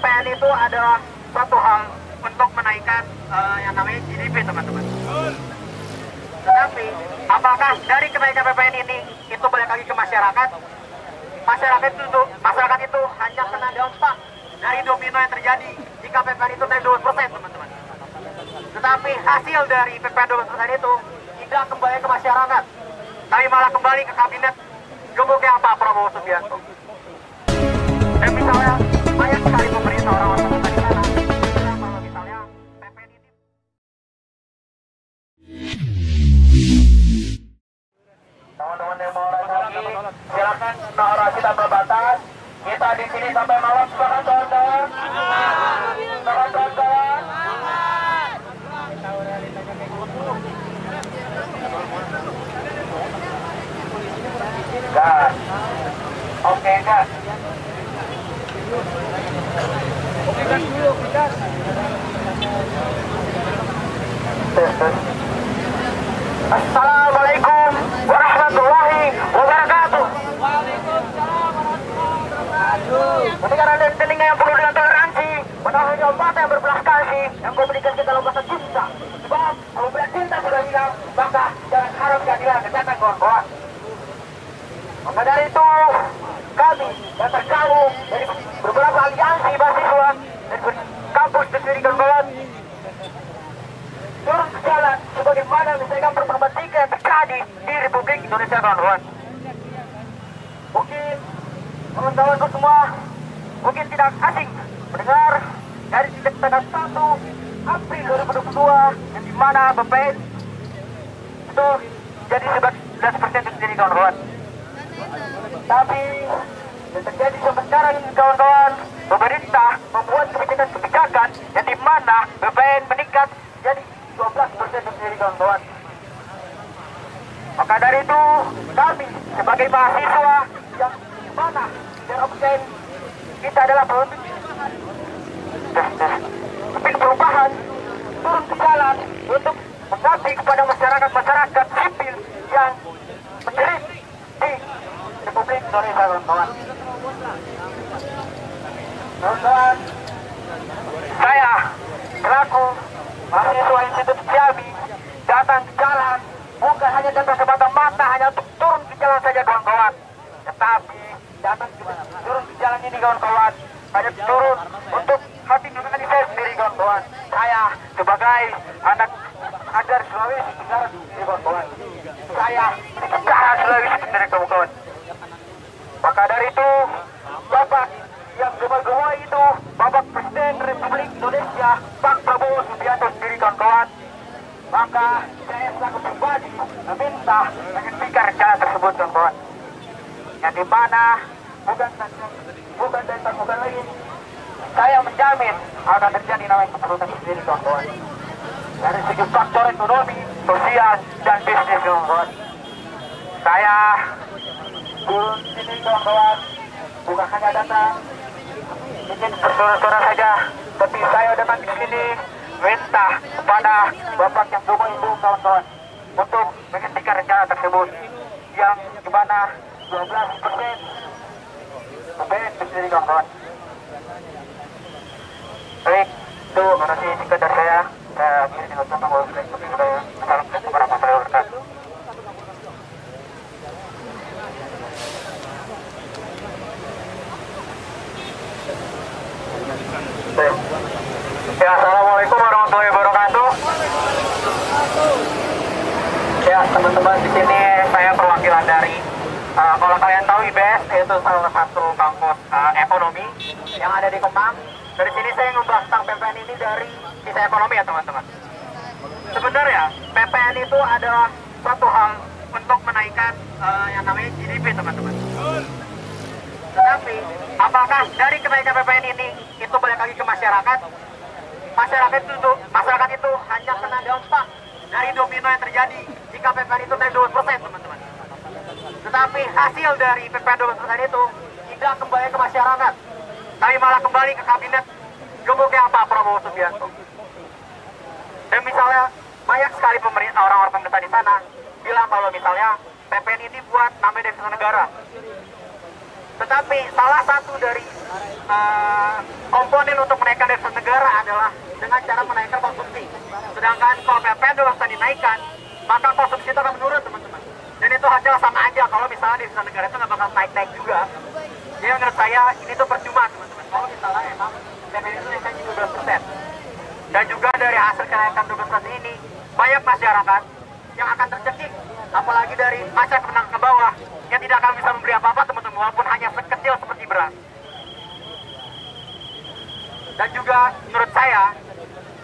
PPN itu adalah suatu hal untuk menaikkan yang namanya GDP, teman-teman. Tetapi apakah dari kenaikan PPN ini itu balik lagi ke masyarakat? Masyarakat itu hanya kena dampak dari domino yang terjadi jika PPN itu naik 12%, teman-teman. Tetapi hasil dari PPN 12% itu tidak kembali ke masyarakat, tapi malah kembali ke kabinet gemuknya Pak Prabowo Subianto. Dan misalnya banyak sekali pemerintah orang-orang di sana bilang kalau misalnya PPN ini. Teman-teman yang mau naik lagi, silakan naura kita berbatas. Kita di sini sampai malam, semangat kawan-kawan. Semangat kawan-kawan. Gas. Oke, gas. Oke, gas dulu, gas. Assalamualaikum warahmatullahi wabarakatuh. Waalaikumsalam warahmatullahi wabarakatuh. Pendengaran dan telinga yang penuh dengan toleransi, menahan mata yang berbelas kasih, yang kau berikan kita dalam bahasa cinta. Sebab kalau belas cinta sudah hilang, maka jangan harap keadilan datang kawan-kawan. Maka dari itu, kami yang tergabung dari beberapa aliansi mahasiswa dan kampus sendiri kawan-kawan turun ke jalan sebagaimana misalkan pertama tiga yang terjadi di Republik Indonesia, kawan-kawan. Mungkin kawan-kawanku semua mungkin tidak asing mendengar dari titik tanggal 1 April 2022 yang dimana BPN itu jadi 11% itu sendiri, kawan-kawan. Tapi yang terjadi sampai sekarang ini, kawan-kawan, pemerintah membuat kebijakan yang dimana BPN meningkat jadi 12% itu sendiri, kawan-kawan. Maka dari itu kami sebagai mahasiswa yang dimana dan absen kita adalah pemimpin perubahan turun ke jalan untuk mengabdi kepada masyarakat sipil yang menjerit di Republik Indonesia, kawan-kawan. Kawan-kawan, saya selaku mahasiswa Institut Jambi datang ke jalan bukan hanya datang semata-mata hanya untuk turun ke jalan saja, kawan-kawan, tetapi datang turun ke jalan ini, kawan-kawan, hanya turun untuk hati nurani saya sendiri, kawan-kawan. Saya sebagai anak ajar Sulawesi Tenggara sendiri, kawan-kawan. Saya sejarah Sulawesi sendiri, kawan-kawan. Maka dari itu, Bapak yang gemar-gemar itu, Bapak Presiden Republik Indonesia, Pak Prabowo Subianto sendiri, kawan-kawan. Maka saya selaku pribadi meminta menghentikan rencana tersebut, kawan-kawan. Yang dimana bukan lagi saya menjamin akan terjadi namanya keputusan sendiri, kawan-kawan. Dari segi faktor ekonomi, sosial, dan bisnis, kawan-kawan. Saya turun sini, kawan-kawan, bukan hanya datang bikin bersuara-suara saja, tapi saya datang di sini minta kepada Bapak yang dulu itu, kawan-kawan, untuk menghentikan rencana tersebut yang dimana 12% BPN sendiri, kawan-kawan. Baik, itu makasih singkat dari saya. Saya akhiri dengan contoh bahwa saya assalamualaikum warahmatullahi wabarakatuh. Ya, assalamualaikum warahmatullahi wabarakatuh. Ya, teman-teman, di sini saya perwakilan dari kalau kalian tahu IBS yaitu salah satu kampus ekonomi yang ada di Kemang. Dari sini saya ngebahas tentang PPN ini dari sisi ekonomi, ya teman-teman. Sebenarnya PPN itu adalah suatu hal untuk menaikkan yang namanya GDP, teman-teman. Tetapi apakah dari kenaikan PPN ini itu balik lagi ke masyarakat? Masyarakat itu hanya kena dampak dari domino yang terjadi jika PPN itu naik 12%, teman-teman. Tetapi hasil dari PPN 12% itu tidak kembali ke masyarakat, tapi malah kembali ke kabinet gemuknya Pak Prabowo Subianto. Dan misalnya banyak sekali pemerintah orang-orang pemerintah di sana bilang kalau misalnya PPN ini buat namanya devisa negara. Tetapi salah satu dari komponen untuk menaikkan devisa negara adalah dengan cara menaikkan konsumsi. Sedangkan kalau PPN dulu dinaikkan, maka konsumsi itu akan menurun, teman-teman. Dan itu hasil sama aja kalau misalnya devisa negara itu nggak bakal naik-naik juga. Jadi menurut saya ini tuh percuma, teman-teman. Kalau misalnya emang PPN itu naikkan 12%. Dan juga dari hasil kenaikan 12% ini, banyak masyarakat yang akan tercekik, apalagi dari masyarakat menengah ke bawah yang tidak akan bisa memberi apa-apa, teman-teman, walaupun hanya sekecil seperti beras. Dan juga menurut saya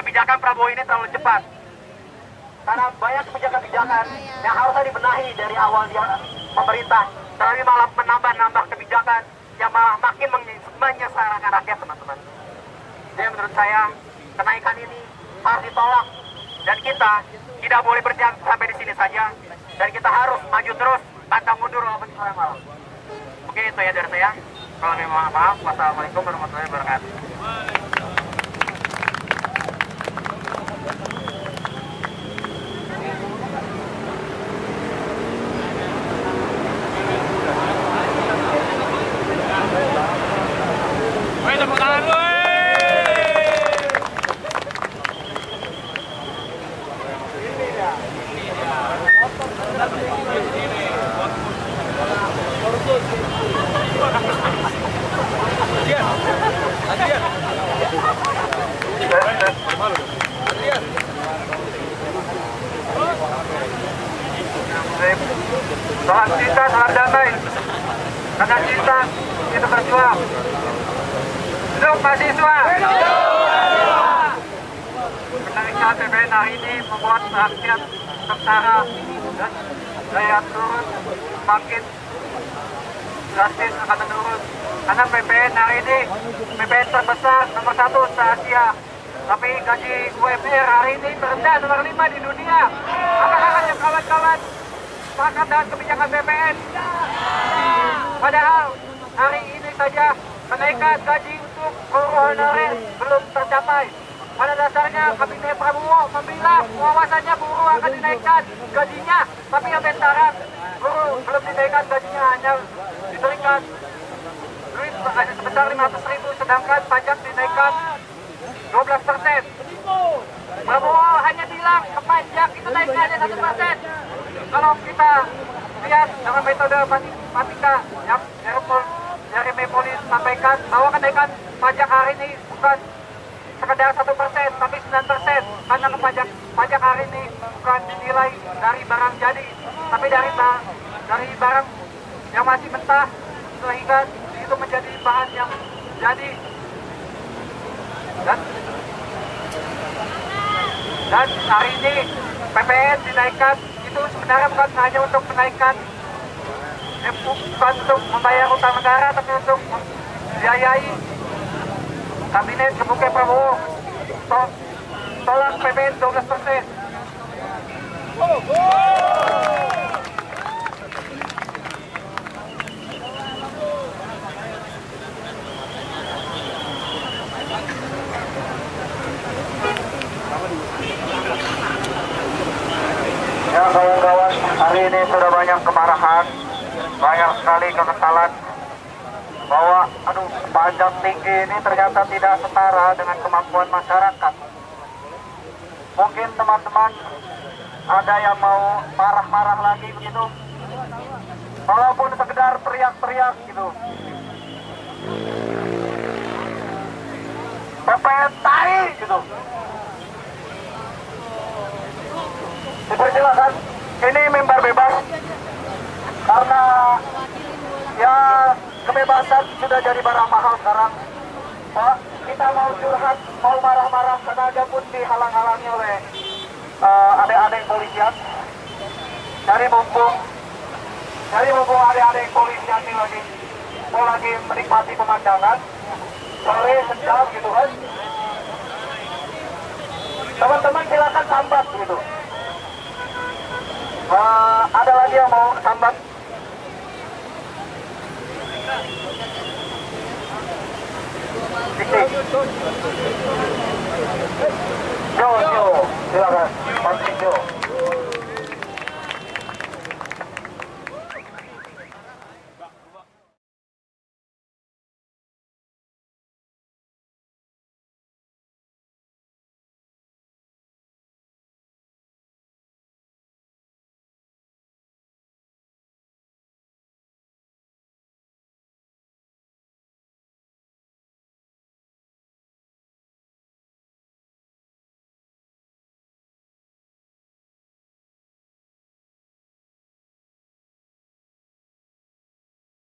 kebijakan Prabowo ini terlalu cepat, karena banyak kebijakan-kebijakan yang harusnya dibenahi dari awal dia pemerintah, tapi malah menambah kebijakan yang malah makin menyengsarakan rakyat, teman-teman. Jadi menurut saya kenaikan ini harus ditolak, dan kita tidak boleh berdiam sampai di sini saja, dan kita harus maju terus, pantang mundur walaupun sore malam. Mungkin itu ya dari saya. Kalau memang maaf, wassalamualaikum warahmatullahi wabarakatuh. Salam cinta, salam damai. Karena cinta itu berjuang. Hidup mahasiswa. Kenaikan PPN hari ini membuat rakyat sengsara dan daya turun makin drastis akan menurun. Karena PPN hari ini PPN terbesar nomor 1 se-Asia. Tapi gaji UMR hari ini terendah nomor 5 di dunia. Apakah hanya kawan-kawan sepakat dengan kebijakan PPN? Padahal hari ini saja kenaikan gaji untuk guru honorer belum tercapai. Pada dasarnya Kabinet Prabowo membilang bahwasannya buruh akan dinaikkan gajinya, tapi sampai sekarang buruh belum dinaikkan gajinya, hanya diberikan duit sebesar 500.000, sedangkan pajak dinaikkan 12%. Prabowo hanya bilang ke pajak itu naiknya hanya 1%. Kalau kita lihat dengan metode matematika yang Jeremy Polis sampaikan bahwa kenaikan pajak hari ini bukan sekedar 1%, tapi 9%, karena pajak hari ini bukan dinilai dari barang jadi, tapi dari barang yang masih mentah, sehingga itu menjadi bahan yang jadi. Dan hari ini PPN dinaikkan itu sebenarnya bukan hanya untuk menaikkan, bukan untuk membayar utang negara, tapi untuk membiayai Kabinet Gebuke Prabowo. Tolak PPN 12%. Ya kawan-kawan, hari ini sudah banyak kemarahan, banyak sekali kekesalan bahwa pajak tinggi ini ternyata tidak setara dengan kemampuan masyarakat. Mungkin teman-teman ada yang mau marah-marah lagi begitu, walaupun sekedar teriak-teriak gitu. PPN tai gitu. Dipersilakan, ini mimbar bebas, karena ya kebebasan sudah jadi barang mahal sekarang. Pak, kita mau curhat, mau marah-marah, tenaga pun dihalang-halangi oleh adik-adik polisian. Dari mumpung adik-adik polisian ini lagi menikmati pemandangan sore senja gitu kan. Teman-teman silakan sambat gitu. Ada lagi yang mau sambat? Jo, silakan, Mas Jo.